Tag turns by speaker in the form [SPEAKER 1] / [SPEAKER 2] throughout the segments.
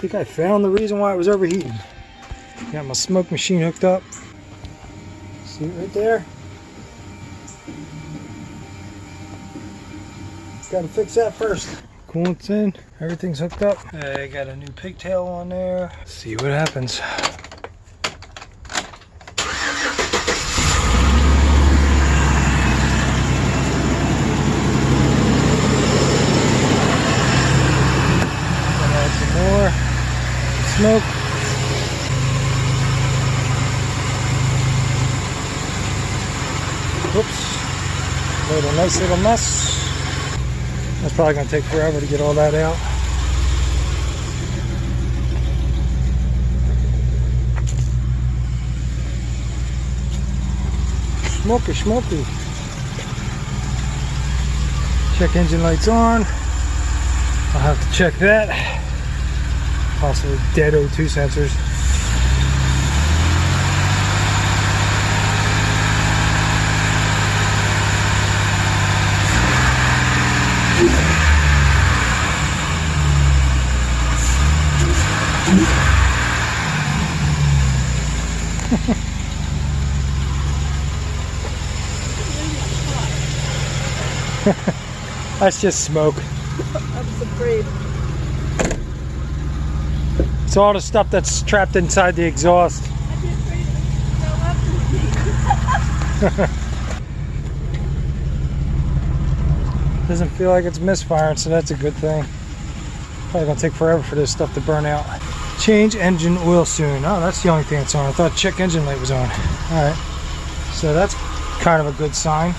[SPEAKER 1] think I found the reason why it was overheating. Got my smoke machine hooked up. See it right there? Gotta fix that first. Coolant's in, everything's hooked up. I got a new pigtail on there. Let's see what happens. Gonna add some more smoke. Whoops. Made a nice little mess. That's probably going to take forever to get all that out. Smoky, smoky. Check engine lights on. I'll have to check that. Possibly dead O2 sensors. That's just smoke.
[SPEAKER 2] I was afraid.
[SPEAKER 1] It's all the stuff that's trapped inside the exhaust.
[SPEAKER 2] I'd be afraid it would go up to me.
[SPEAKER 1] Doesn't feel like it's misfiring, so that's a good thing. Probably gonna take forever for this stuff to burn out. Change engine oil soon. Oh, that's the only thing that's on. I thought check engine light was on. Alright, so that's kind of a good sign.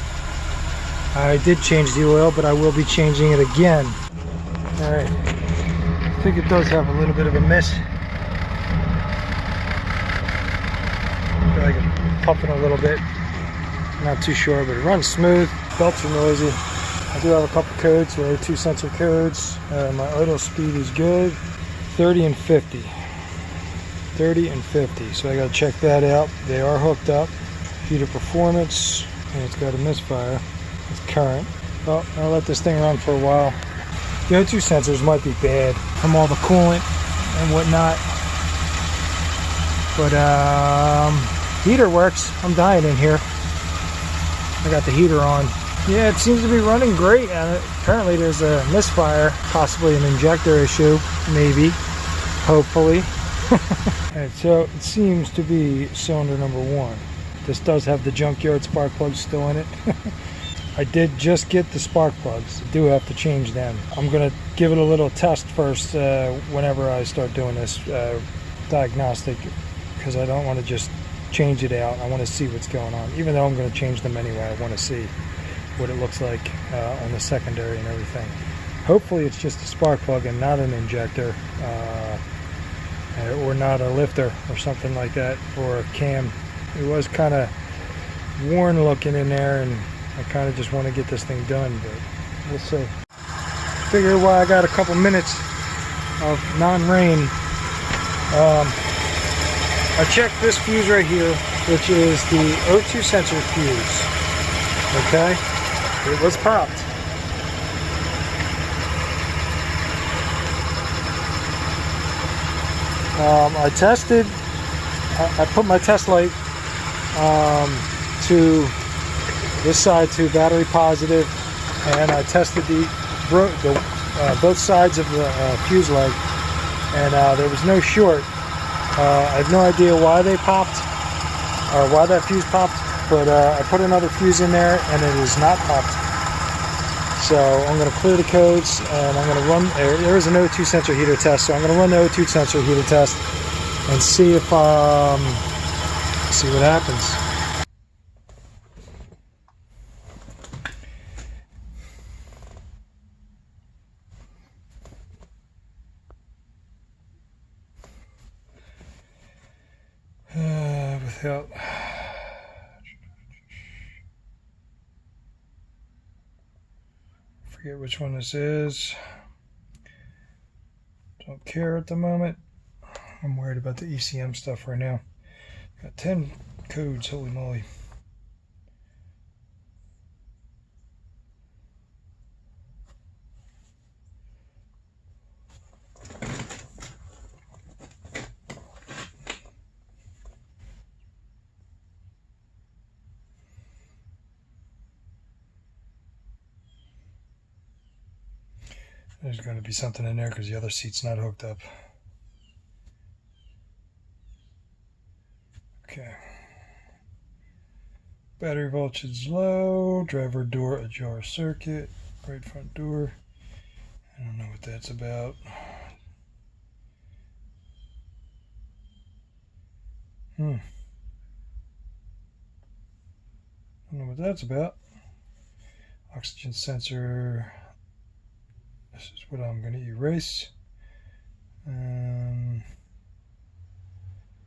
[SPEAKER 1] I did change the oil, but I will be changing it again. Alright, I think it does have a little bit of a miss. I feel like I'm puffing a little bit. Not too sure, but it runs smooth. Belts are noisy. I do have a couple codes, so O2 sensor codes. My idle speed is good. 30 and 50. 30 and 50. So I gotta check that out. They are hooked up. Heater performance, and it's got a misfire. It's current. Well, I'll let this thing run for a while. The O2 sensors might be bad from all the coolant and whatnot. But heater works. I'm dying in here. I got the heater on. Yeah, it seems to be running great, and apparently there's a misfire, possibly an injector issue, maybe, hopefully. And so it seems to be cylinder number 1. This does have the junkyard spark plugs still in it. I did just get the spark plugs. I do have to change them. I'm gonna give it a little test first whenever I start doing this diagnostic, because I don't want to just change it out. I want to see what's going on. Even though I'm going to change them anyway, I want to see what it looks like on the secondary and everything. Hopefully it's just a spark plug and not an injector, or not a lifter or something like that, or a cam. It was kind of worn looking in there, and I kind of just want to get this thing done, but we'll see. Figure while I got a couple minutes of non-rain, I checked this fuse right here, which is the O2 sensor fuse. Okay, it was popped. I tested. I put my test light to this side to battery positive, and I tested both sides of the fuse leg, and there was no short. I have no idea why they popped, or why that fuse popped, but I put another fuse in there and it is not popped. So I'm going to clear the codes, and I'm going to run, there is an O2 sensor heater test, so I'm going to run the O2 sensor heater test and see if, see what happens. Without forget which one this is. Don't care at the moment. I'm worried about the ECM stuff right now. Got 10 codes, holy moly. There's going to be something in there because the other seat's not hooked up. Okay. Battery voltage low. Driver door ajar circuit. Right front door. I don't know what that's about. Don't know what that's about. Oxygen sensor. This is what I'm going to erase.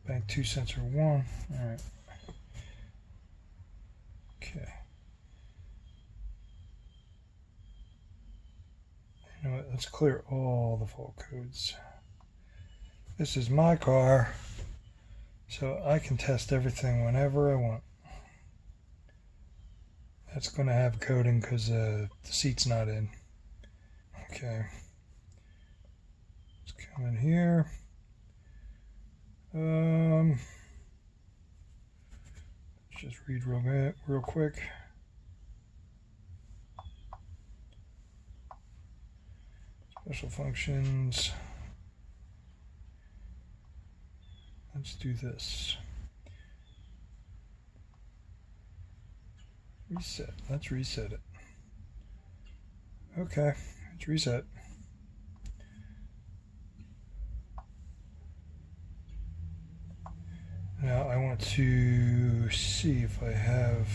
[SPEAKER 1] Bank 2 sensor 1. Alright. Okay. You know what? Let's clear all the fault codes. This is my car, so I can test everything whenever I want. That's going to have coding because the seat's not in. Okay. Let's come in here. Let's just read real quick. Special functions. Let's do this. Reset. Let's reset it. Okay, let's reset. Now I want to see if I have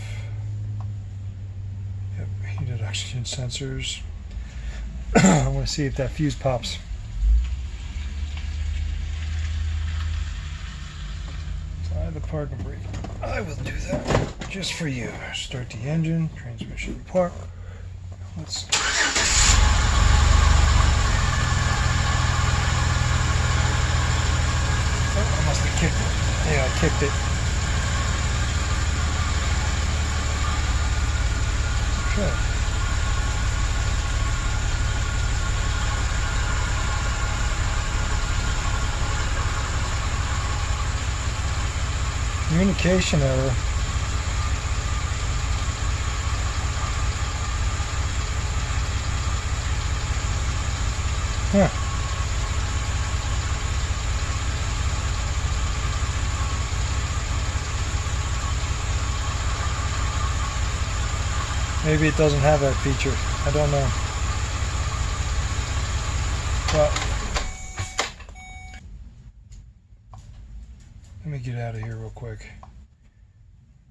[SPEAKER 1] heated oxygen sensors. I want to see if that fuse pops. Apply the parking brake. I will do that just for you. Start the engine, transmission park. Let's. Oh, I must have kicked it. Yeah, I kicked it. Okay. Communication error. Huh. Maybe it doesn't have that feature. I don't know. But let me get out of here real quick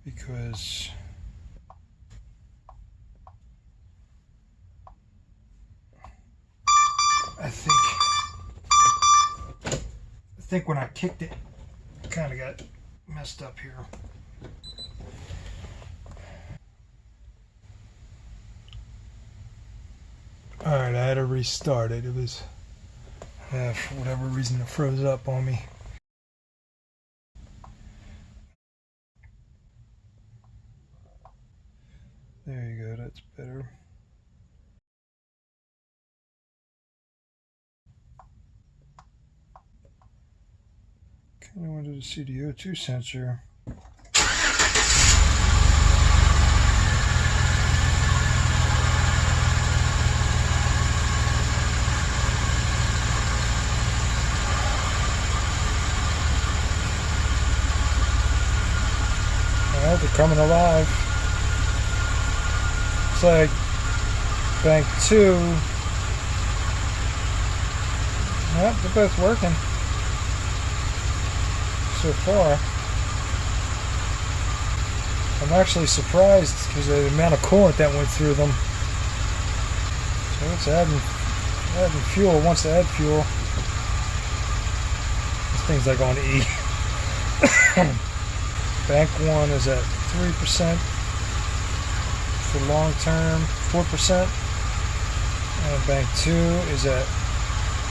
[SPEAKER 1] because I think when I kicked it, it kind of got messed up here. Alright, I had to restart it. It was, for whatever reason, it froze up on me. There you go, that's better. Kind of wanted to see the O2 sensor. Well, they're coming alive. It's like bank 2. Yep, they're both working so far. I'm actually surprised because of the amount of coolant that went through them. So it's adding fuel. Wants to add fuel. This thing's like on E. Bank 1 is at 3% for long term, 4%, and bank 2 is at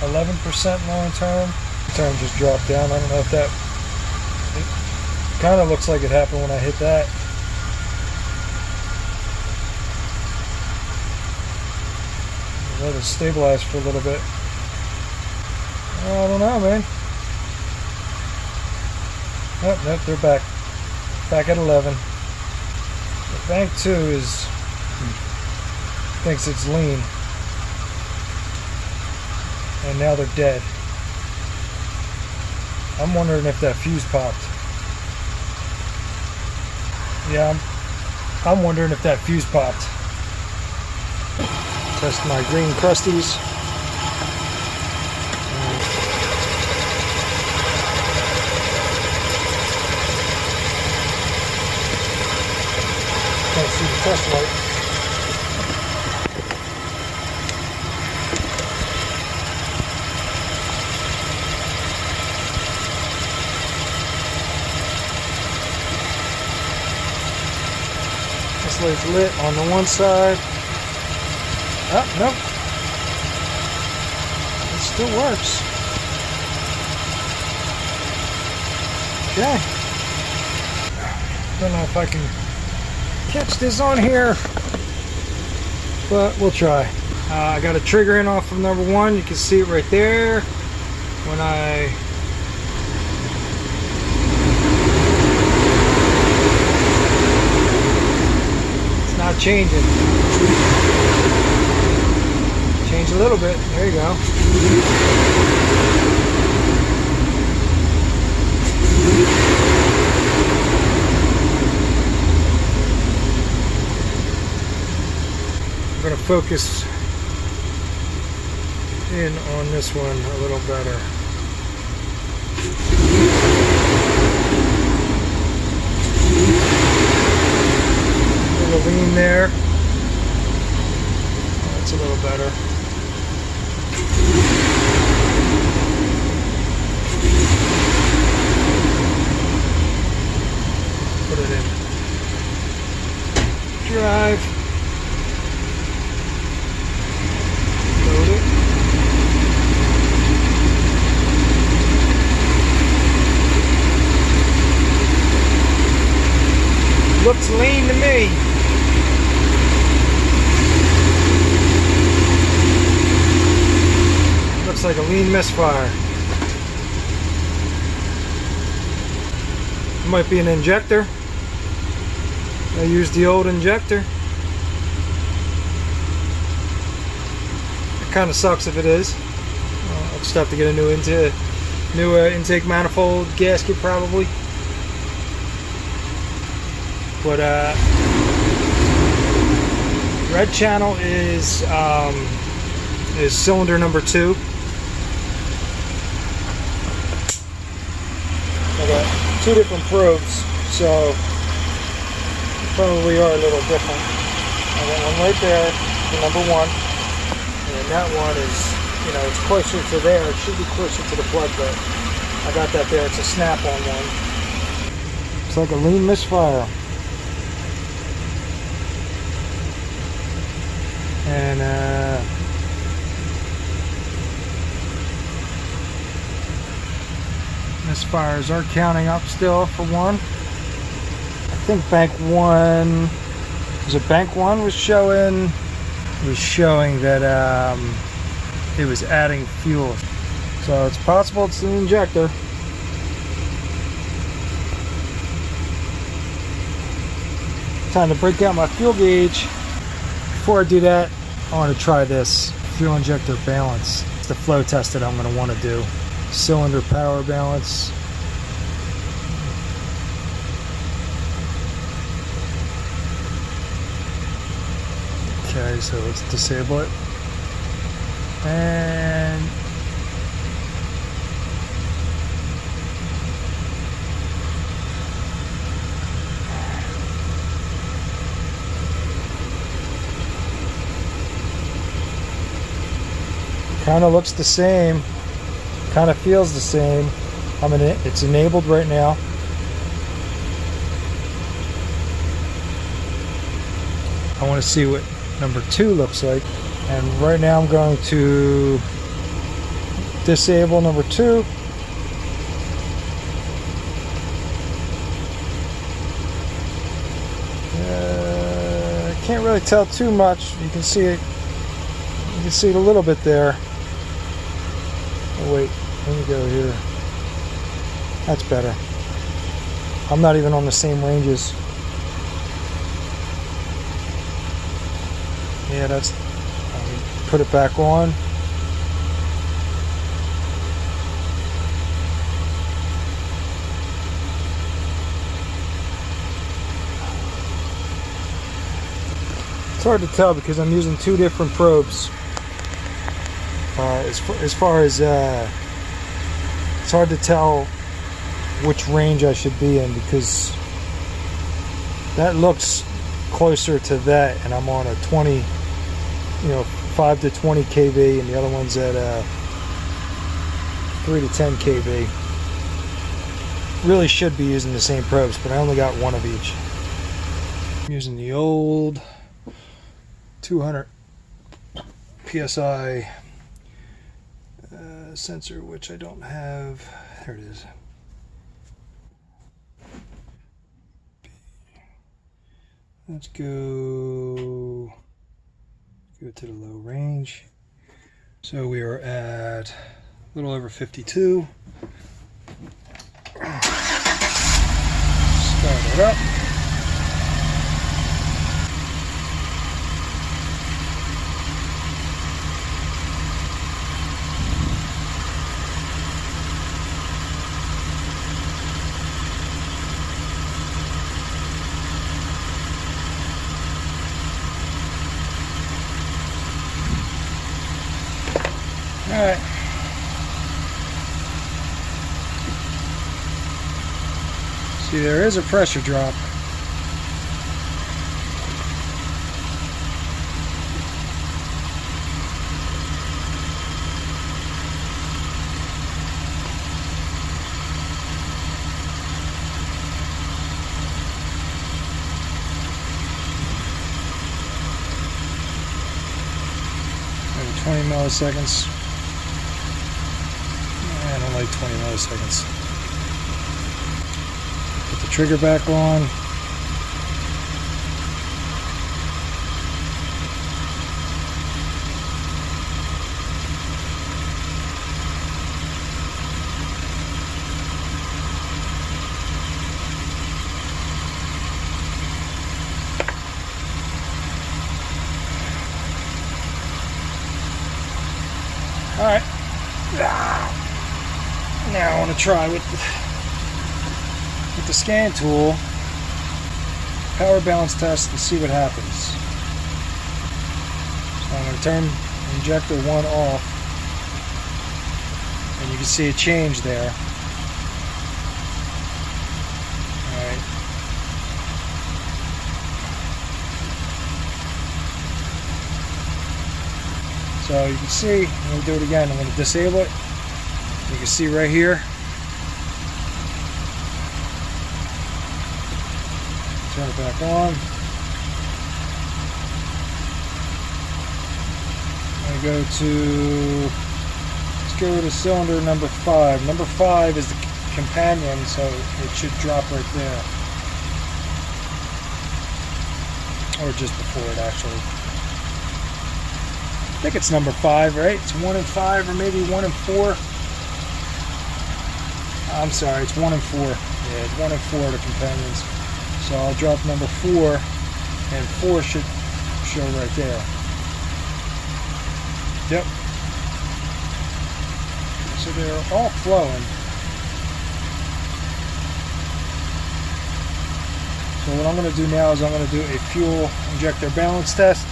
[SPEAKER 1] 11% long term. Term just dropped down. I don't know if that. It kind of looks like it happened when I hit that. Let it stabilize for a little bit. I don't know, man. Oh, nope, they're back. Back at 11. The bank 2 thinks it's lean. and now they're dead. I'm wondering if that fuse popped. Yeah, I'm wondering if that fuse popped. Test my green crusties. Can't see the test light. This light's lit on the one side. Oh, nope. It still works. Okay. Don't know if I can catch this on here, but we'll try. I got a trigger in off of number one. You can see it right there. When it's not changing. Change a little bit. There you go. I'm going to focus in on this one a little better. A little lean there. That's a little better. Put it in drive. Load it. Looks lean to me. Looks like a lean misfire. It might be an injector. I used the old injector. It kind of sucks if it is. I'll just have to get a new intake manifold gasket probably. But red channel is cylinder number 2. I got 2 different probes, so probably are a little different. I got one right there for number 1, and that one is, it's closer to there. It should be closer to the plug, but I got that there. It's a snap-on one. It's like a lean misfire. And misfires are counting up still for 1. I think bank 1 was showing that it was adding fuel, so it's possible it's the injector. Time to break out my fuel gauge. Before I do that, I want to try this fuel injector balance. It's the flow test that I'm going to want to do. Cylinder power balance. Okay, so let's disable it. And kind of looks the same, kind of feels the same. It's enabled right now. I want to see what number 2 looks like, and right now I'm going to disable number 2. Can't really tell too much. You can see it. You can see it a little bit there. Oh wait, let me go here. That's better. I'm not even on the same ranges. Yeah, that's. Put it back on. hard to tell because I'm using two different probes. As far as it's hard to tell which range I should be in, because that looks closer to that, and I'm on a 20, 5 to 20 kV, and the other one's at 3 to 10 kV. Really should be using the same probes, but I only got one of each. I'm using the old 200 PSI sensor, which I don't have. There it is. Let's go to the low range. So we are at a little over 52. Start it up. All right. See, there is a pressure drop. Maybe 20 milliseconds. I don't like 20 milliseconds. Put the trigger back on. All right. Now I want to try with the scan tool, power balance test, and see what happens. So I'm going to turn injector 1 off, and you can see a change there. Alright. So you can see, I'm going to do it again. I'm going to disable it. You can see right here. Turn it back on. I go to, let's go to cylinder number 5. Number 5 is the companion, so it should drop right there. Or just before it, actually. I think it's number 5, right? It's 1 and 5, or maybe 1 and 4. I'm sorry, it's 1 and 4. Yeah, it's 1 and 4 are the companions. So I'll drop number 4, and 4 should show right there. Yep. So they're all flowing. So what I'm going to do now is I'm going to do a fuel injector balance test.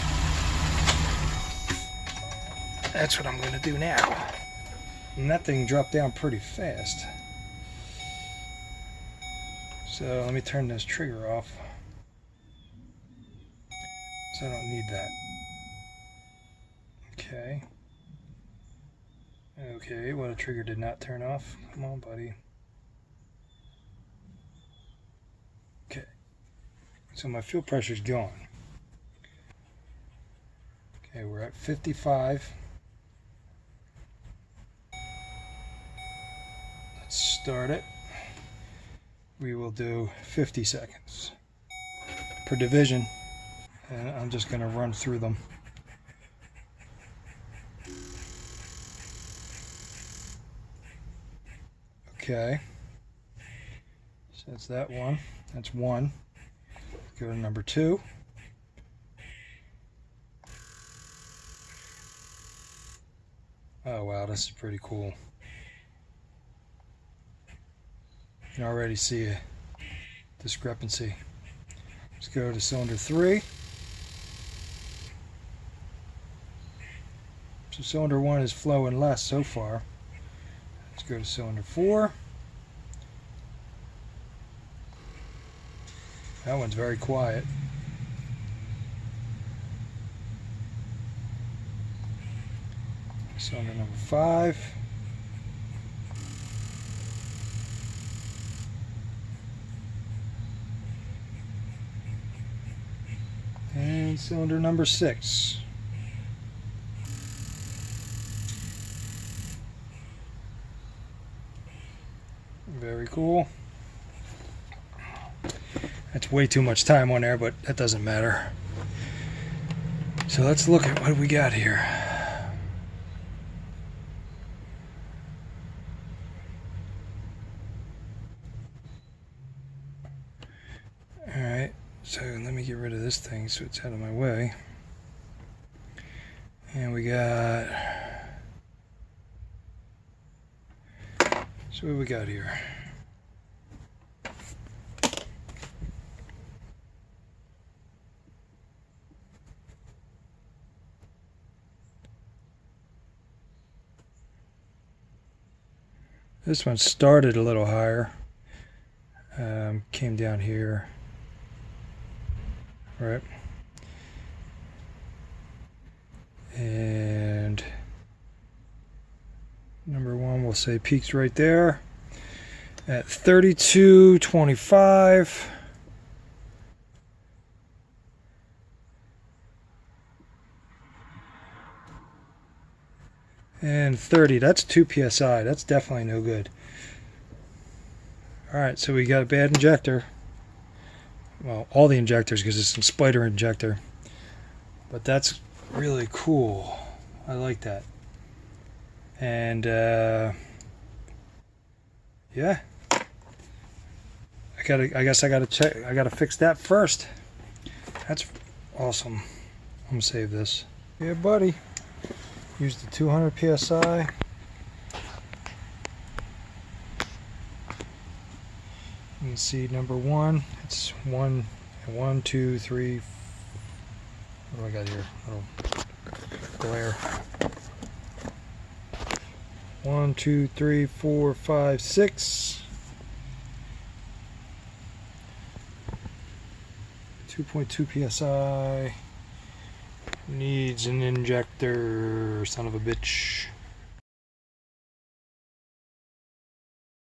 [SPEAKER 1] That's what I'm going to do now. And that thing dropped down pretty fast. So let me turn this trigger off. So I don't need that. Okay. Okay, well, the trigger did not turn off. Come on, buddy. Okay. So my fuel pressure's gone. Okay, we're at 55. Let's start it. We will do 50 seconds per division, and I'm just going to run through them. Okay, so that's that one. That's 1. Go to number 2. Oh wow, this is pretty cool. You can already see a discrepancy. Let's go to cylinder 3. So cylinder 1 is flowing less so far. Let's go to cylinder 4. That one's very quiet. Cylinder number 5. And cylinder number 6. Very cool. That's way too much time on there, but that doesn't matter. So let's look at what we got here. Alright, so let me get rid of this thing so it's out of my way. And we got... So what we got here? This one started a little higher, came down here, right, and number 1 we'll say peaks right there at 32.25. And 30, that's 2 psi. That's definitely no good. Alright, so we got a bad injector. Well, all the injectors, because it's a spider injector. But that's really cool. I like that. And yeah. I guess I gotta check. I gotta fix that first. That's awesome. I'm gonna save this. Yeah, buddy. Use the 200 psi. You can see number 1. It's 1, 2, 3. What do I got here? Oh, glare. 1, 2, 3, 4, 5, 6. 2.2 psi. Needs an injector, son of a bitch.